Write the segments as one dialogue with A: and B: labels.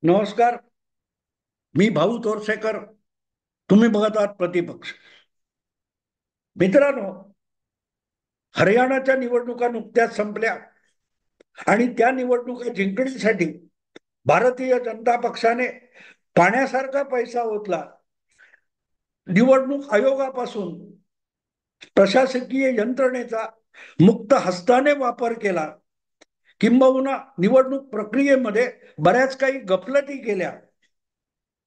A: नमस्कार. मी भाऊ तोरसेकर. तुम्ही बघत आहात प्रतिपक्ष. मित्रांनो, हरियाणाच्या निवडणुका नुकत्याच संपल्या आणि त्या निवडणुका जिंकण्यासाठी भारतीय जनता पक्षाने पाण्यासारखा पैसा ओतला. निवडणूक आयोगापासून प्रशासकीय यंत्रणेचा मुक्त हस्ताने वापर केला. किंबहुना निवडणूक प्रक्रियेमध्ये बऱ्याच काही गफलती केल्या,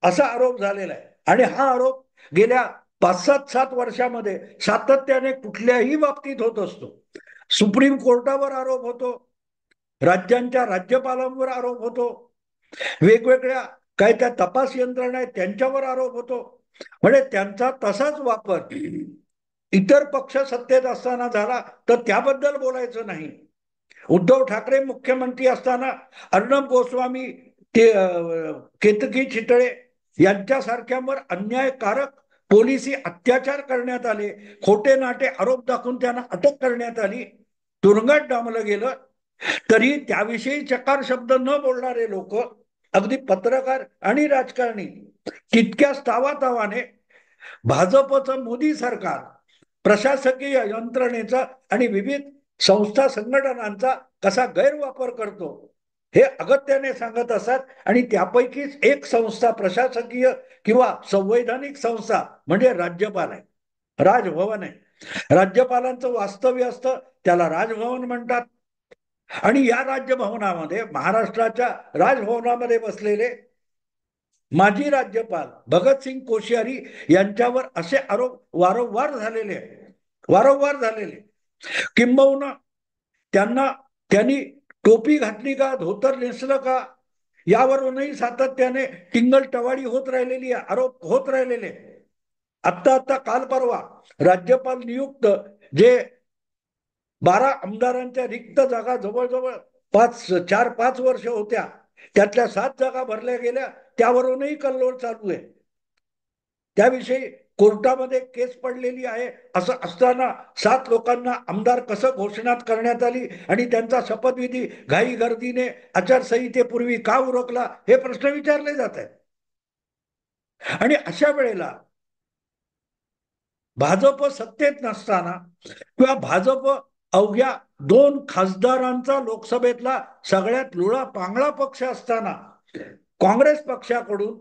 A: असा आरोप झालेला आहे. आणि हा आरोप गेल्या 5-7 वर्षामध्ये सातत्याने कुठल्याही बाबतीत होत असतो. सुप्रीम कोर्टावर आरोप होतो, राज्यांच्या राज्यपालांवर आरोप होतो, वेगवेगळ्या काय त्या तपास यंत्रणा आहेत त्यांच्यावर आरोप होतो. म्हणजे त्यांचा तसाच वापर इतर पक्ष सत्तेत असताना झाला तर त्याबद्दल बोलायचं नाही. उद्धव ठाकरे मुख्यमंत्री असताना अर्णब गोस्वामी, ते केतकी चितळे यांच्यासारख्यांवर अन्यायकारक पोलिसी अत्याचार करण्यात आले. खोटे नाटे आरोप दाखवून त्यांना अटक करण्यात आली, तुरुंगात डांबलं गेलं. तरी त्याविषयी चकार शब्द न बोलणारे लोक, अगदी पत्रकार आणि राजकारणी, तितक्याच तावातावाने भाजपचं मोदी सरकार, प्रशासकीय यंत्रणेचा आणि विविध संस्था संघटनांचा कसा गैरवापर करतो हे अगत्याने सांगत असतात. आणि त्यापैकीच एक संस्था, प्रशासकीय किंवा संवैधानिक संस्था म्हणजे राज्यपाल आहे, राजभवन आहे. राज्यपालांचं वास्तव्य असतं, त्याला राजभवन म्हणतात. आणि या राज्यभवनामध्ये, महाराष्ट्राच्या राजभवनामध्ये बसलेले माजी राज्यपाल भगतसिंग कोश्यारी यांच्यावर असे आरोप वारंवार झालेले. किंबहुना त्यांनी टोपी घातली का, धोतर नेसलं का, यावरूनही सातत्याने टिंगल टवाळी होत राहिलेली आहे, आरोप होत राहिलेले. आत्ता काल परवा राज्यपाल नियुक्त जे 12 आमदारांच्या रिक्त जागा जवळजवळ 4-5 वर्ष होत्या, त्यातल्या 7 जागा भरल्या गेल्या, त्यावरूनही कल्लोळ चालू आहे. त्याविषयी कोर्टामध्ये केस पडलेली आहे. असं असताना 7 लोकांना आमदार कसं घोषणात करण्यात आली आणि त्यांचा शपथविधी घाई गर्दीने आचारसंहितेपूर्वी का उरकला, हे प्रश्न विचारले जात आहेत. आणि अशा वेळेला भाजप सत्तेत नसताना किंवा भाजप अवघ्या 2 खासदारांचा लोकसभेतला सगळ्यात लुळा पांगळा पक्ष असताना काँग्रेस पक्षाकडून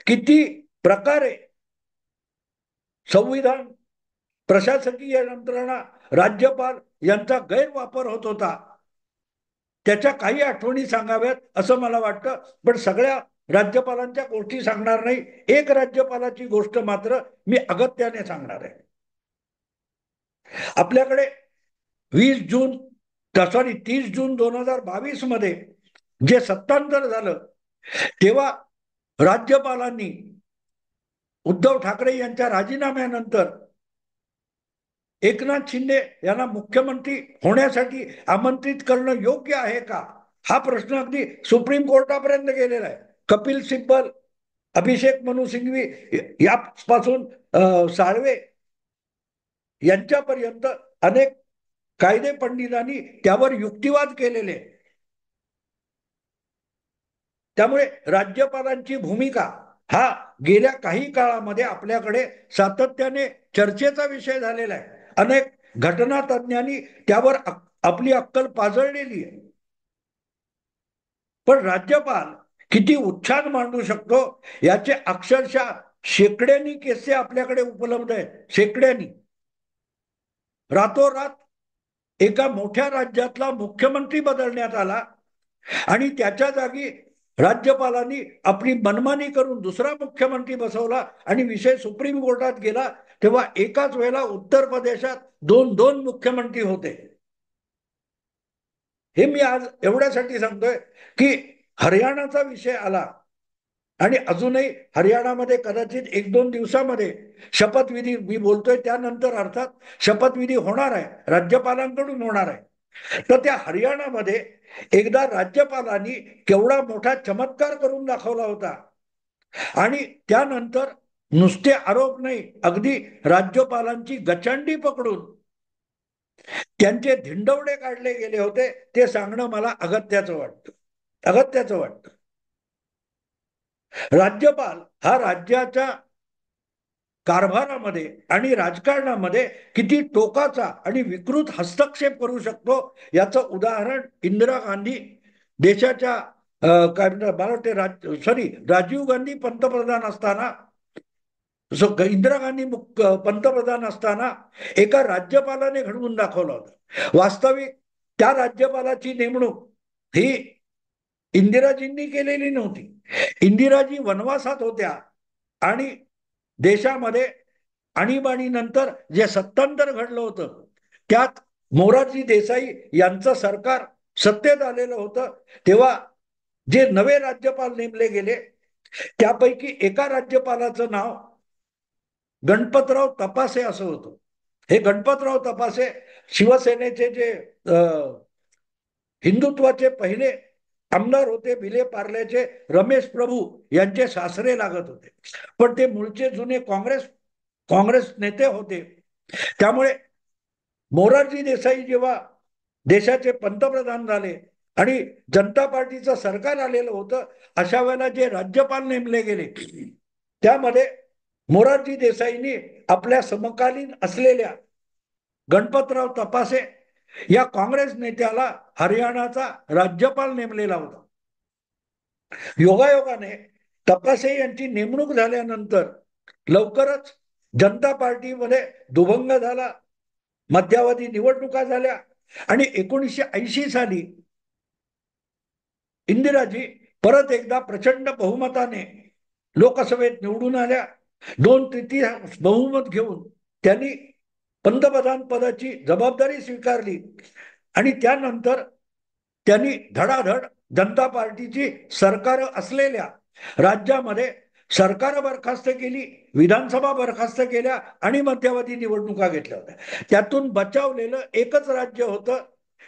A: किती प्रकारे संविधान, प्रशासकीय यंत्रणा, राज्यपाल यांचा गैरवापर होत होता, त्याच्या काही आठवणी सांगाव्यात असं मला वाटतं. पण सगळ्या राज्यपालांच्या गोष्टी सांगणार नाही. एक राज्यपालाची गोष्ट मात्र मी अगत्याने सांगणार आहे. आपल्याकडे 20 जून, सॉरी 30 जून 2022 मध्ये जे सत्तांतर झालं, तेव्हा राज्यपालांनी उद्धव ठाकरे यांच्या राजीनाम्यानंतर एकनाथ शिंदे यांना मुख्यमंत्री होण्यासाठी आमंत्रित करणं योग्य आहे का, हा प्रश्न अगदी सुप्रीम कोर्टापर्यंत गेलेला आहे. कपिल सिब्बल, अभिषेक मनु सिंघवी यापासून साळवे यांच्यापर्यंत अनेक कायदे पंडितांनी त्यावर युक्तिवाद केलेले. त्यामुळे राज्यपालांची भूमिका हा गेल्या काही काळामध्ये आपल्याकडे सातत्याने चर्चेचा विषय झालेला आहे. अनेक घटना तज्ञांनी त्यावर आपली अक्कल पाजळलेली आहे. पण राज्यपाल किती उच्छाद मांडू शकतो याचे अक्षरशः शेकड्यांनी केसे आपल्याकडे उपलब्ध आहेत, शेकड्यांनी. रातोरात एका मोठ्या राज्यातला मुख्यमंत्री बदलण्यात आला आणि त्याच्या जागी राज्यपालांनी आपली मनमानी करून दुसरा मुख्यमंत्री बसवला आणि विषय सुप्रीम कोर्टात गेला. तेव्हा एकाच वेळेला उत्तर प्रदेशात 2 मुख्यमंत्री होते. हे मी आज एवढ्यासाठी सांगतोय की हरियाणाचा विषय आला आणि अजूनही हरियाणामध्ये कदाचित 1-2 दिवसामध्ये शपथविधी, मी बोलतोय त्यानंतर अर्थात शपथविधी होणार आहे, राज्यपालांकडून होणार आहे. तर त्या हरियाणामध्ये एकदा राज्यपालांनी केवढा मोठा चमत्कार करून दाखवला होता. आणि त्यानंतर नुसते आरोप नाही, अगदी राज्यपालांची गचंडी पकडून त्यांचे धिंडवडे काढले गेले होते. ते सांगणं मला अगत्याचं वाटतं. राज्यपाल हा राज्याच्या कारभारामध्ये आणि राजकारणामध्ये किती टोकाचा आणि विकृत हस्तक्षेप करू शकतो याचं उदाहरण इंदिरा गांधी देशाच्या काय म्हणतात मला वाटते सॉरी राजीव गांधी पंतप्रधान असताना इंदिरा गांधी पंतप्रधान असताना एका राज्यपालाने घडवून दाखवलं होतं. वास्तविक त्या राज्यपालाची नेमणूक ही इंदिराजींनी केलेली नव्हती. इंदिराजी वनवासात होत्या आणि देशामध्ये आणीबाणीनंतर जे सत्तांतर घडलं होतं त्यात मोरारजी देसाई यांचं सरकार सत्तेत आलेलं होतं. तेव्हा जे नवे राज्यपाल नेमले गेले त्यापैकी एका राज्यपालाचं नाव गणपतराव तपासे असं होतं. हे गणपतराव तपासे शिवसेनेचे जे हिंदुत्वाचे पहिले आमदार होते. विले पार्ल्याचे रमेश प्रभू यांचे सासरे लागत होते, पण ते मूळचे जुने काँग्रेस नेते होते. त्यामुळे मोरारजी देसाई जेव्हा देशाचे पंतप्रधान झाले आणि जनता पार्टीचं सरकार आलेलं होतं, अशा वेळेला जे राज्यपाल नेमले गेले त्यामध्ये मोरारजी देसाईंनी आपल्या समकालीन असलेल्या गणपतराव तपासे या काँग्रेस नेत्याला हरियाणाचा राज्यपाल नेमलेला होता. योगायोगाने तपासे यांची नेमणूक झाल्यानंतर लवकरच जनता पार्टीमध्ये दुभंग झाला, मध्यावधी निवडणुका झाल्या आणि 1980 साली इंदिराजी परत एकदा प्रचंड बहुमताने लोकसभेत निवडून आल्या. 2/3 बहुमत घेऊन त्यांनी पंतप्रधान पदाची जबाबदारी स्वीकारली आणि त्यानंतर त्यांनी धडाधड जनता पार्टीची सरकार असलेल्या राज्यामध्ये सरकार बरखास्त केली, विधानसभा बरखास्त केल्या आणि मध्यावधी निवडणुका घेतल्या होत्या. त्यातून बचावलेलं एकच राज्य होतं,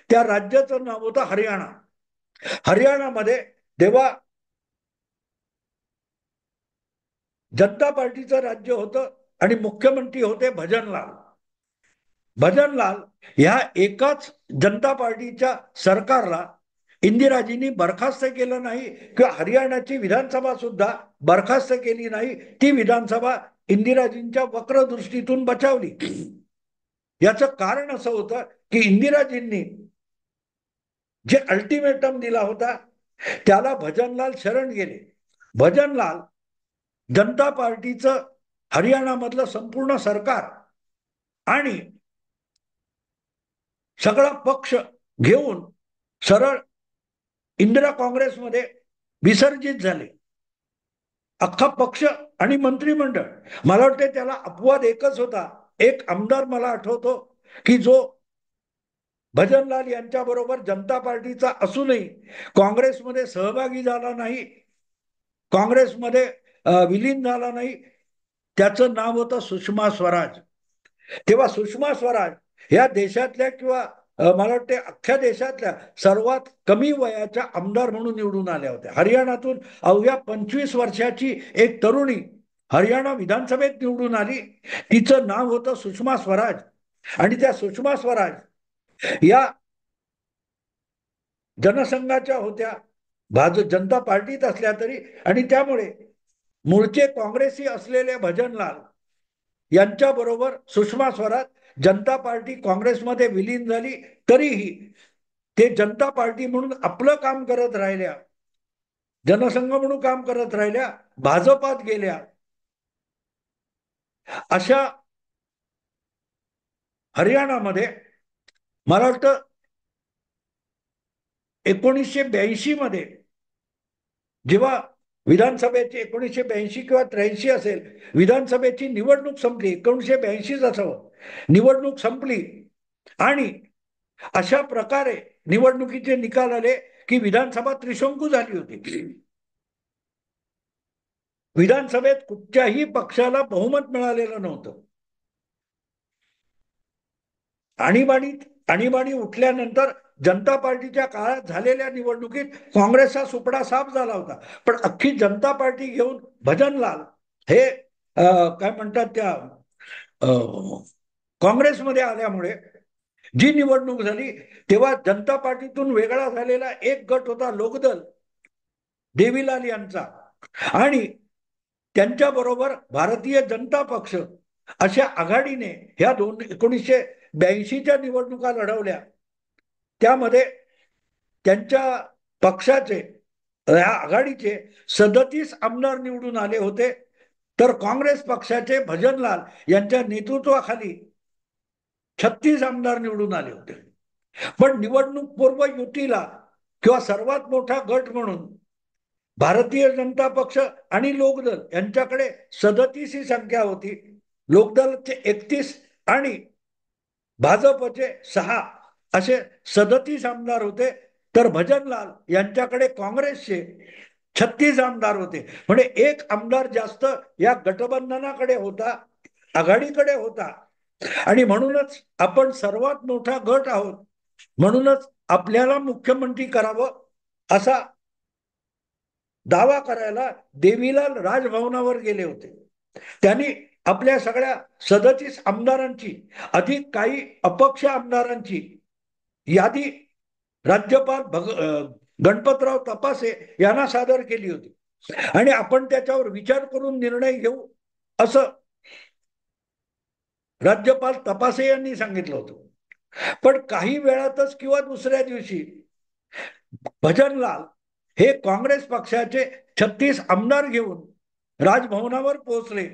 A: त्या राज्याचं नाव होतं हरियाणा. हरियाणामध्ये तेव्हा जनता पार्टीचं राज्य होतं आणि मुख्यमंत्री होते भजनलाल. भजनलाल ह्या एकाच जनता पार्टीच्या सरकारला इंदिराजींनी बरखास्त केलं नाही किंवा हरियाणाची विधानसभा सुद्धा बरखास्त केली नाही. ती विधानसभा इंदिराजींच्या वक्रदृष्टीतून बचावली. याचं कारण असं होतं की इंदिराजींनी जे अल्टिमेटम दिला होता त्याला भजनलाल शरण गेले. भजनलाल जनता पार्टीचं हरियाणामधलं संपूर्ण सरकार आणि सगळा पक्ष घेऊन सरळ इंदिरा काँग्रेसमध्ये विसर्जित झाले. अख्खा पक्ष आणि मंत्रिमंडळ. मला वाटते त्याला अपवाद एकच होता. एक आमदार मला आठवतो की जो भजनलाल यांच्या बरोबर जनता पार्टीचा असूनही काँग्रेसमध्ये सहभागी झाला नाही, काँग्रेसमध्ये विलीन झाला नाही. त्याचं नाव होतं सुषमा स्वराज. तेव्हा सुषमा स्वराज ह्या देशातल्या किंवा मला वाटते अख्ख्या देशातल्या सर्वात कमी वयाच्या आमदार म्हणून निवडून आल्या होत्या. हरियाणातून अवघ्या 25 वर्षाची एक तरुणी हरियाणा विधानसभेत निवडून आली. तिचं नाव होतं सुषमा स्वराज आणि त्या सुषमा स्वराज या जनसंघाच्या होत्या, जनता पार्टीत असल्या तरी, आणि त्यामुळे मूळचे काँग्रेसी असलेले भजनलाल यांच्या बरोबर सुषमा स्वराज जनता पार्टी काँग्रेसमध्ये विलीन झाली. तरीही ते जनता पार्टी म्हणून आपलं काम करत राहिल्या, जनसंघ म्हणून काम करत राहिल्या, भाजपात गेल्या. अशा हरियाणामध्ये मला वाटतं 1982 मध्ये जेव्हा विधानसभेची 1982 किंवा 83 असेल, विधानसभेची निवडणूक संपली, 1982 असावं, निवडणूक संपली आणि अशा प्रकारे निवडणुकीचे निकाल आले की विधानसभा त्रिशंकू झाली होती. विधानसभेत कुठच्याही पक्षाला बहुमत मिळालेलं नव्हतं. आणीबाणी उठल्यानंतर जनता पार्टीच्या काळात झालेल्या निवडणुकीत काँग्रेसचा सुपडा साफ झाला होता, पण अख्खी जनता पार्टी घेऊन भजनलाल हे काय म्हणतात त्या काँग्रेसमध्ये आल्यामुळे जी निवडणूक झाली तेव्हा जनता पार्टीतून वेगळा झालेला एक गट होता लोकदल देवीलाल यांचा. आणि त्यांच्याबरोबर भारतीय जनता पक्ष अशा आघाडीने ह्या 1982च्या निवडणुका लढवल्या. त्यामध्ये त्यांच्या पक्षाचे, या आघाडीचे 37 आमदार निवडून आले होते, तर काँग्रेस पक्षाचे भजनलाल यांच्या नेतृत्वाखाली 36 आमदार निवडून आले होते. पण निवडणूक पूर्व युतीला किंवा सर्वात मोठा गट म्हणून भारतीय जनता पक्ष आणि लोकदल यांच्याकडे 37 ही संख्या होती. लोकदलचे 31 आणि भाजपचे 6 असे 37 आमदार होते. तर भजनलाल यांच्याकडे काँग्रेसचे 36 आमदार होते. म्हणजे एक आमदार जास्त या गठबंधनाकडे होता, आघाडीकडे होता. आणि म्हणूनच आपण सर्वात मोठा गट आहोत, म्हणूनच आपल्याला मुख्यमंत्री करावं असा दावा करायला देवीलाल राजभवनावर गेले होते. त्यांनी आपल्या सगळ्या 37 आमदारांची अधिक काही अपक्ष आमदारांची यादी राज्यपाल गणपतराव तपासे यांना सादर केली होती आणि आपण त्याच्यावर विचार करून निर्णय घेऊ असं राज्यपाल तपासे यांनी सांगितलं होतं. पण काही वेळातच किंवा दुसऱ्या दिवशी भजनलाल हे काँग्रेस पक्षाचे 36 आमदार घेऊन राजभवनावर पोहोचले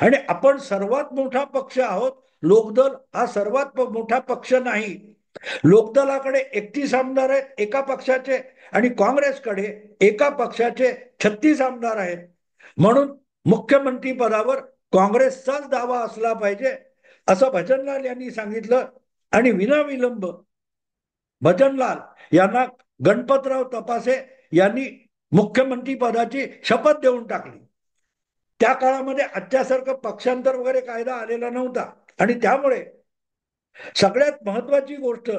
A: आणि आपण सर्वात मोठा पक्ष आहोत, लोकदल हा सर्वात मोठा पक्ष नाही. लोकदलाकडे 31 आमदार आहेत एका पक्षाचे आणि काँग्रेसकडे एका पक्षाचे 36 आमदार आहेत. म्हणून मुख्यमंत्री पदावर काँग्रेसचाच दावा असला पाहिजे असं भजनलाल यांनी सांगितलं आणि विनाविलंब भजनलाल यांना गणपतराव तपासे यांनी मुख्यमंत्री पदाची शपथ देऊन टाकली. त्या काळामध्ये आजच्यासारखं पक्षांतर वगैरे कायदा आलेला नव्हता आणि त्यामुळे सगळ्यात महत्वाची गोष्ट,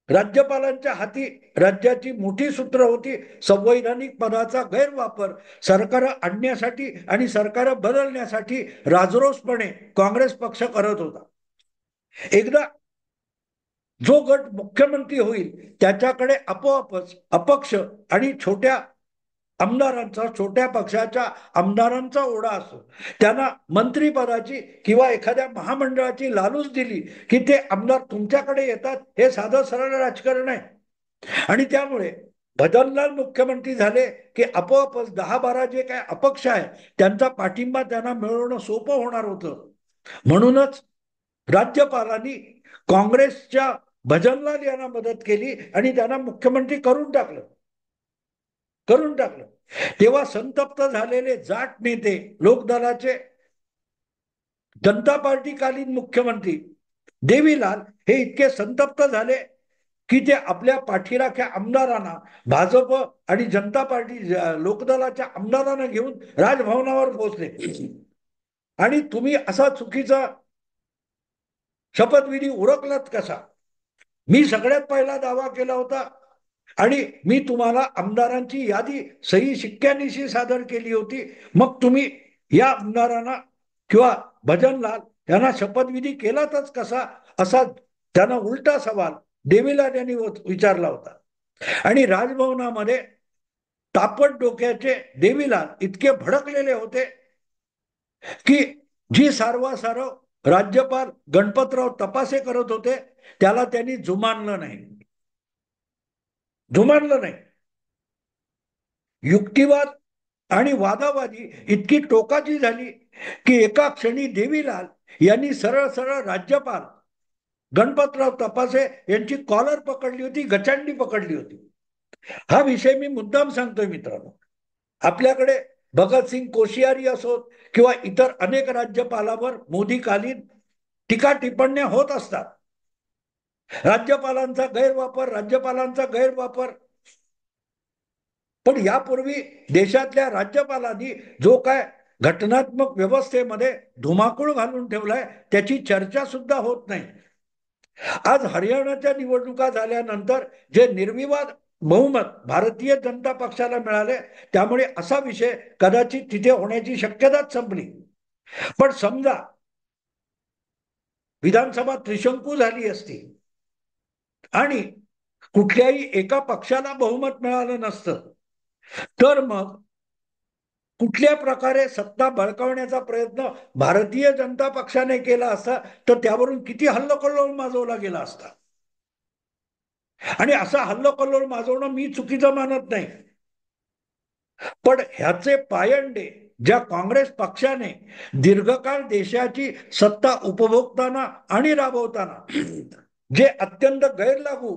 A: राज्यपालांच्या हाती राज्याची मोठी सूत्र होती. संवैधानिक पदाचा गैरवापर सरकार आणण्यासाठी आणि सरकार बदलण्यासाठी राजरोसपणे काँग्रेस पक्ष करत होता. एकदा जो गट मुख्यमंत्री होईल त्याच्याकडे आपोआपच अपक्ष आणि छोट्या आमदारांचा, छोट्या पक्षाच्या आमदारांचा ओढा असतो. त्यांना मंत्रीपदाची किंवा एखाद्या महामंडळाची लालूच दिली की ते आमदार तुमच्याकडे येतात. हे साधं सरळ राजकारण आहे आणि त्यामुळे भजनलाल मुख्यमंत्री झाले की आपोआपच 10-12 जे काय अपक्ष आहे त्यांचा पाठिंबा त्यांना मिळवणं सोपं होणार होतं. म्हणूनच राज्यपालांनी काँग्रेसच्या भजनलाल यांना मदत केली आणि त्यांना मुख्यमंत्री करून टाकलं. तेव्हा संतप्त झालेले जाट नेते, लोकदलाचे जनता पार्टीकालीन मुख्यमंत्री देवीलाल हे इतके संतप्त झाले की ते आपल्या पाठीराख्या आमदारांना, भाजप आणि जनता पार्टी लोकदलाच्या आमदारांना घेऊन राजभवनावर पोहोचले आणि तुम्ही असा चुकीचा शपथविधी उरकलात कसा? मी सगळ्यात पहिला दावा केला होता आणि मी तुम्हाला आमदारांची यादी सही शिक्क्यानिशी सादर केली होती. मग तुम्ही या आमदारांना किंवा भजनलाल यांना शपथविधी केलातच कसा, असा त्यांना उलटा सवाल देवीलाल यांनी विचारला होता. आणि राजभवनामध्ये तापट डोक्याचे देवीलाल इतके भडकलेले होते की जी सारवासारव राज्यपाल गणपतराव तपासे करत होते त्याला त्यांनी जुमानलं नाही. युक्तिवाद आणि वादावादी इतकी टोकाची झाली की एका क्षणी देवीलाल यांनी सरळ सरळ राज्यपाल गणपतराव तपासे यांची कॉलर पकडली होती, गचांडी पकडली होती. हा विषय मी मुद्दाम सांगतोय मित्रांनो. आपल्याकडे भगतसिंग कोश्यारी असोत किंवा इतर अनेक राज्यपालावर मोदीकालीन टीका टिप्पण्या होत असतात. राज्यपालांचा गैरवापर. पण यापूर्वी देशातल्या राज्यपालांनी जो काय घटनात्मक व्यवस्थेमध्ये धुमाकूळ घालून ठेवलाय त्याची चर्चा सुद्धा होत नाही. आज हरियाणाच्या निवडणुका झाल्यानंतर जे निर्विवाद बहुमत भारतीय जनता पक्षाला मिळाले त्यामुळे असा विषय कदाचित तिथे होण्याची शक्यताच संपली. पण समजा विधानसभा त्रिशंकू झाली असती आणि कुठल्याही एका पक्षाला बहुमत मिळालं नसतं, तर मग कुठल्या प्रकारे सत्ता बळकावण्याचा प्रयत्न भारतीय जनता पक्षाने केला असता तर त्यावरून किती हल्लोकल्लोळ माजवला गेला असता. आणि असा हल्लोकल्लोळ माजवणं मी चुकीचं मानत नाही, पण ह्याचे पायंडे ज्या काँग्रेस पक्षाने दीर्घकाळ देशाची सत्ता उपभोगताना आणि राबवताना जे अत्यंत गैरलागू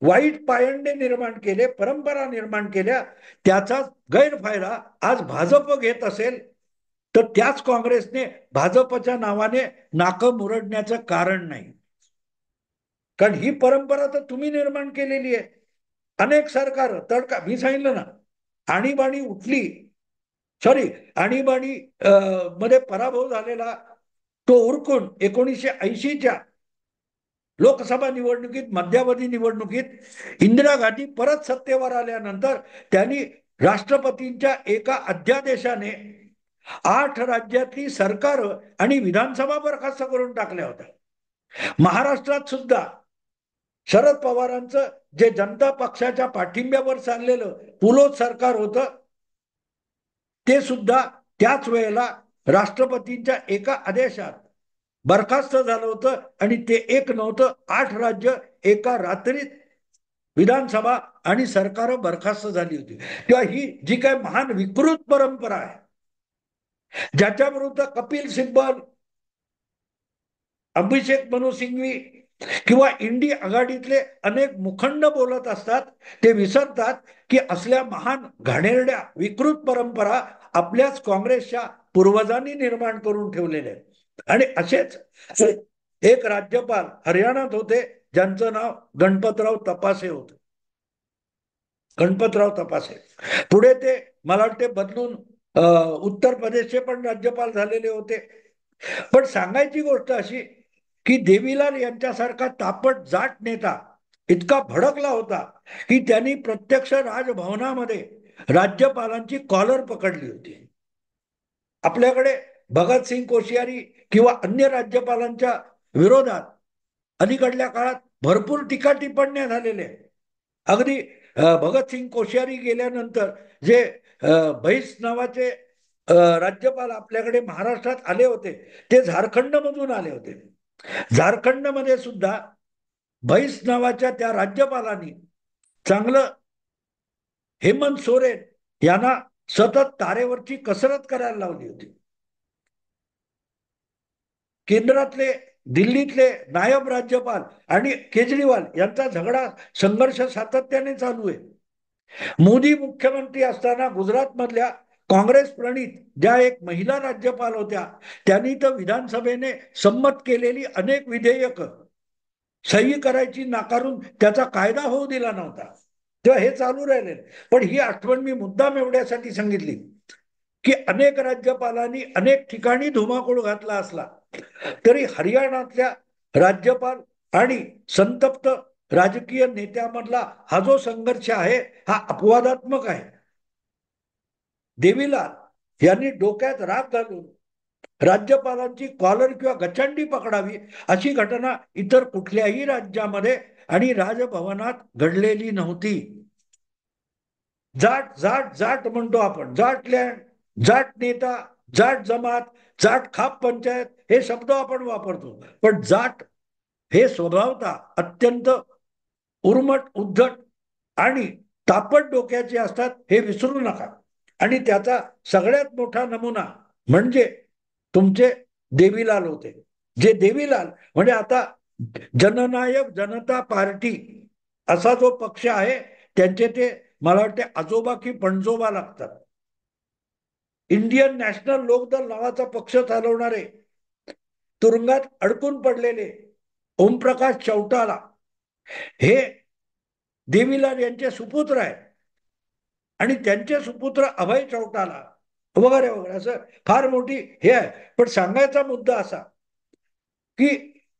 A: वाईट पायंडे निर्माण केले, परंपरा निर्माण केल्या, त्याचा गैरफायदा आज भाजप घेत असेल तर त्याच काँग्रेसने भाजपच्या नावाने नाकं मुरडण्याचं कारण नाही. कारण ही परंपरा तर तुम्ही निर्माण केलेली आहे. अनेक सरकार तडका, मी सांगितलं ना, आणीबाणी उठली, सॉरी, आणीबाणी मध्ये पराभव झालेला तो उरकून 1980च्या लोकसभा निवडणुकीत, मध्यावधी निवडणुकीत इंदिरा गांधी परत सत्तेवर आल्यानंतर त्यांनी राष्ट्रपतींच्या एका अध्यादेशाने 8 राज्यातली सरकार आणि विधानसभा बरखास्त करून टाकल्या होत्या. महाराष्ट्रात सुद्धा शरद पवारांचं जे जनता पक्षाच्या पाठिंब्यावर चाललेलं पुलोत सरकार होतं, ते सुद्धा त्याच वेळेला राष्ट्रपतींच्या एका आदेशात बरखास्त झालं होतं आणि ते एक नव्हतं, 8 राज्य एका रात्रीत विधानसभा आणि सरकार बरखास्त झाली होती. तेव्हा ही जी काय महान विकृत परंपरा आहे, ज्याच्या विरुद्ध कपिल सिब्बल, अभिषेक मनु सिंघवी किंवा इंडी आघाडीतले अनेक मुखंड बोलत असतात, ते विसरतात की असल्या महान घाणेरड्या विकृत परंपरा आपल्याच काँग्रेसच्या पूर्वजांनी निर्माण करून ठेवलेल्या आहेत. आणि असेच एक राज्यपाल हरियाणात होते ज्यांचं नाव गणपतराव तपासे होतं. गणपतराव तपासे पुढे ते मला वाटते बदलून उत्तर प्रदेशचे पण राज्यपाल झालेले होते. पण सांगायची गोष्ट अशी की देवीलाल यांच्यासारखा तापट जाट नेता इतका भडकला होता की त्यांनी प्रत्यक्ष राजभवनामध्ये राज्यपालांची कॉलर पकडली होती. आपल्याकडे भगतसिंग कोश्यारी किंवा अन्य राज्यपालांच्या विरोधात अलीकडल्या काळात भरपूर टीका टिप्पण्या झालेल्या आहेत. अगदी भगतसिंग कोश्यारी गेल्यानंतर जे भैस नावाचे राज्यपाल आपल्याकडे महाराष्ट्रात आले होते, ते झारखंड मधून आले होते. झारखंडमध्ये सुद्धा भैस नावाच्या त्या राज्यपालांनी चांगलं हेमंत सोरेन यांना सतत तारेवरची कसरत करायला लावली होती. केंद्रातले दिल्लीतले नायब राज्यपाल आणि केजरीवाल यांचा झगडा, संघर्ष सातत्याने चालू आहे. मोदी मुख्यमंत्री असताना गुजरात मधल्या काँग्रेस प्रणित ज्या एक महिला राज्यपाल होत्या, त्यांनी तर विधानसभेने संमत केलेली अनेक विधेयक सही करायची नाकारून त्याचा कायदा होऊ दिला नव्हता. तेव्हा हे चालू राहिले. पण ही आठवण मी मुद्दाम एवढ्यासाठी सांगितली की अनेक राज्यपालांनी अनेक ठिकाणी धुमाकूळ घातला असला तरी हरियाणातल्या राज्यपाल आणि संतप्त राजकीय नेत्यामधला हा जो संघर्ष आहे हा अपवादात्मक आहे. देवीलाल यांनी डोक्यात राग घालून राज्यपालांची कॉलर किंवा गचंडी पकडावी अशी घटना इतर कुठल्याही राज्यामध्ये आणि राजभवनात घडलेली नव्हती. जाट जाट जाट म्हणतो आपण, जाट लँड, जाट नेता, जाट जमात, जाट खाप पंचायत हे शब्द आपण वापरतो, पण जाट हे स्वभावतः अत्यंत उर्मट, उद्धट आणि तापट डोक्याचे असतात, हे विसरू नका. आणि त्याचा सगळ्यात मोठा नमुना म्हणजे तुमचे देवीलाल होते. जे देवीलाल म्हणजे आता जननायक जनता पार्टी असा जो पक्ष आहे, त्यांचे ते मला वाटते आजोबा की पणजोबा लागतात. इंडियन नॅशनल लोकदल नावाचा पक्ष चालवणारे तुरुंगात अडकून पडलेले ओमप्रकाश चौटाला हे देवीलाल यांचे सुपुत्र आहे आणि त्यांचे सुपुत्र अभय चौटाला वगैरे वगैरे, असं फार मोठी हे आहे. पण सांगायचा मुद्दा असा की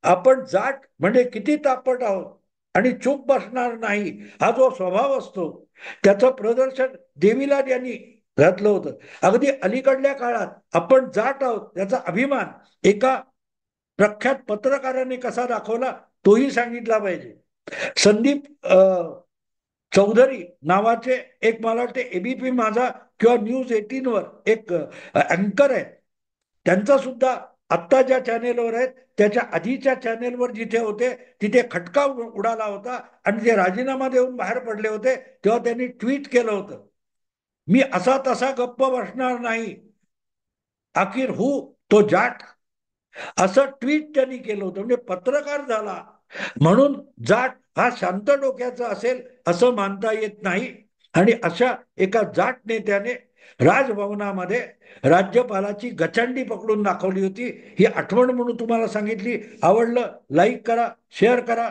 A: आपण जाट म्हणजे किती तापट आहोत आणि चूप बसणार नाही हा जो स्वभाव असतो, त्याचं प्रदर्शन देवीलाल यांनी घातलं होतं. अगदी अलीकडल्या काळात आपण जाट आहोत त्याचा अभिमान एका प्रख्यात पत्रकाराने कसा दाखवला तोही सांगितला पाहिजे. संदीप चौधरी नावाचे एक, मला वाटते एबीपी माझा किंवा न्यूज 18 वर एक अँकर आहे, त्यांचा सुद्धा आत्ता ज्या चॅनेलवर आहेत त्याच्या आधीच्या चॅनेलवर जिथे होते तिथे खटका उडाला होता आणि ते राजीनामा देऊन बाहेर पडले होते तेव्हा त्यांनी ट्विट केलं होतं, मी असा तसा गप्प बसणार नाही, अखेर हू तो जाट, असं ट्विट त्यांनी केलं होतं. म्हणजे पत्रकार झाला म्हणून जाट हा शांत डोक्याचा असेल असं मानता येत नाही. आणि अशा एका जाट नेत्याने राजभवनामध्ये राज्यपालाची गचंडी पकडून दाखवली होती. ही आठवण म्हणून तुम्हाला सांगितली. आवडलं लाईक करा, शेअर करा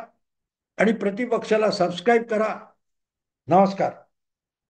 A: आणि प्रतिपक्षाला सबस्क्राईब करा. नमस्कार.